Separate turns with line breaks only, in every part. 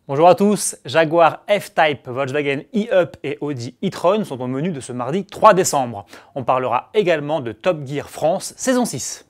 Bonjour à tous, Jaguar F-Type, Volkswagen e-Up et Audi e-tron sont au menu de ce mardi 3 décembre. On parlera également de Top Gear France saison 6.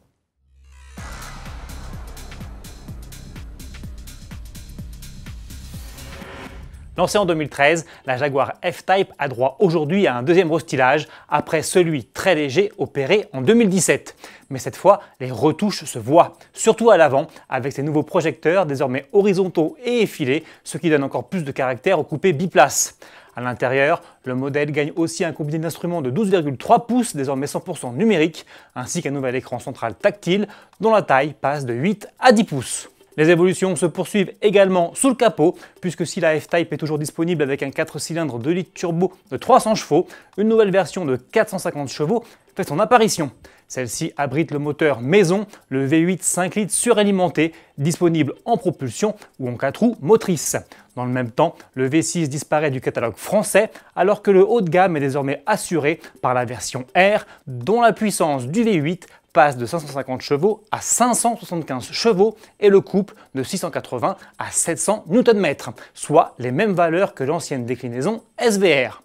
Lancée en 2013, la Jaguar F-Type a droit aujourd'hui à un deuxième restylage après celui très léger opéré en 2017. Mais cette fois, les retouches se voient, surtout à l'avant, avec ces nouveaux projecteurs désormais horizontaux et effilés, ce qui donne encore plus de caractère au coupé biplace. À l'intérieur, le modèle gagne aussi un combiné d'instruments de 12,3 pouces, désormais 100% numérique, ainsi qu'un nouvel écran central tactile, dont la taille passe de 8 à 10 pouces. Les évolutions se poursuivent également sous le capot, puisque si la F-Type est toujours disponible avec un 4 cylindres 2 litres turbo de 300 chevaux, une nouvelle version de 450 chevaux fait son apparition. Celle-ci abrite le moteur maison, le V8 5 litres suralimenté, disponible en propulsion ou en 4 roues motrices. Dans le même temps, le V6 disparaît du catalogue français, alors que le haut de gamme est désormais assuré par la version R, dont la puissance du V8 passe de 550 chevaux à 575 chevaux et le couple de 680 à 700 Nm, soit les mêmes valeurs que l'ancienne déclinaison SVR.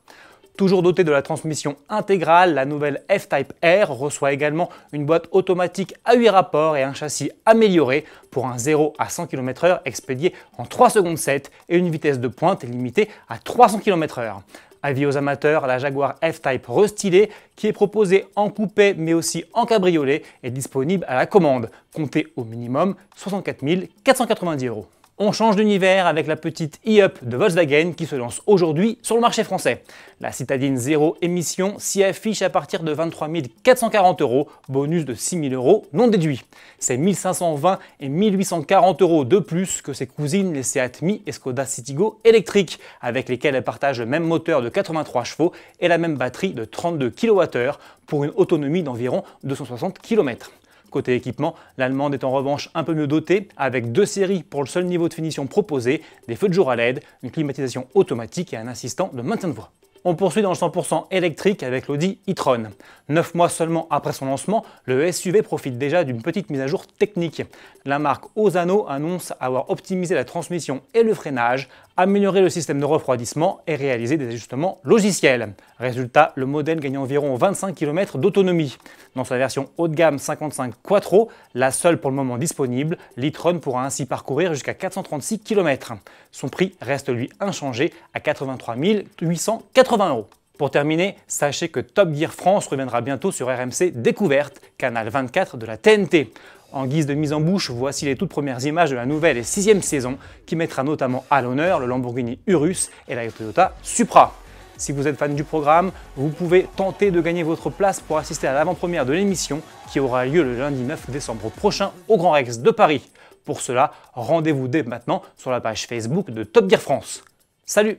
Toujours dotée de la transmission intégrale, la nouvelle F-Type R reçoit également une boîte automatique à 8 rapports et un châssis amélioré pour un 0 à 100 km/h expédié en 3 secondes 7 et une vitesse de pointe limitée à 300 km/h. Avis aux amateurs, la Jaguar F-Type restylée, qui est proposée en coupé mais aussi en cabriolet, est disponible à la commande. Comptez au minimum 64 490 €. On change d'univers avec la petite e-Up de Volkswagen qui se lance aujourd'hui sur le marché français. La citadine zéro émission s'y affiche à partir de 23 440 €, bonus de 6 000 € non déduits. C'est 1 520 et 1 840 € de plus que ses cousines les Seat Mii et Skoda Citigo électriques, avec lesquelles elle partage le même moteur de 83 chevaux et la même batterie de 32 kWh pour une autonomie d'environ 260 km. Côté équipement, l'allemande est en revanche un peu mieux dotée, avec 2 séries pour le seul niveau de finition proposé, des feux de jour à LED, une climatisation automatique et un assistant de maintien de voie. On poursuit dans le 100% électrique avec l'Audi e-tron. 9 mois seulement après son lancement, le SUV profite déjà d'une petite mise à jour technique. La marque Osano annonce avoir optimisé la transmission et le freinage, amélioré le système de refroidissement et réalisé des ajustements logiciels. Résultat, le modèle gagne environ 25 km d'autonomie. Dans sa version haut de gamme 55 Quattro, la seule pour le moment disponible, l'e-tron pourra ainsi parcourir jusqu'à 436 km. Son prix reste lui inchangé à 83 880 €. Pour terminer, sachez que Top Gear France reviendra bientôt sur RMC Découverte, canal 24 de la TNT. En guise de mise en bouche, voici les toutes premières images de la nouvelle et 6e saison qui mettra notamment à l'honneur le Lamborghini Urus et la Toyota Supra. Si vous êtes fan du programme, vous pouvez tenter de gagner votre place pour assister à l'avant-première de l'émission qui aura lieu le lundi 9 décembre prochain au Grand Rex de Paris. Pour cela, rendez-vous dès maintenant sur la page Facebook de Top Gear France. Salut!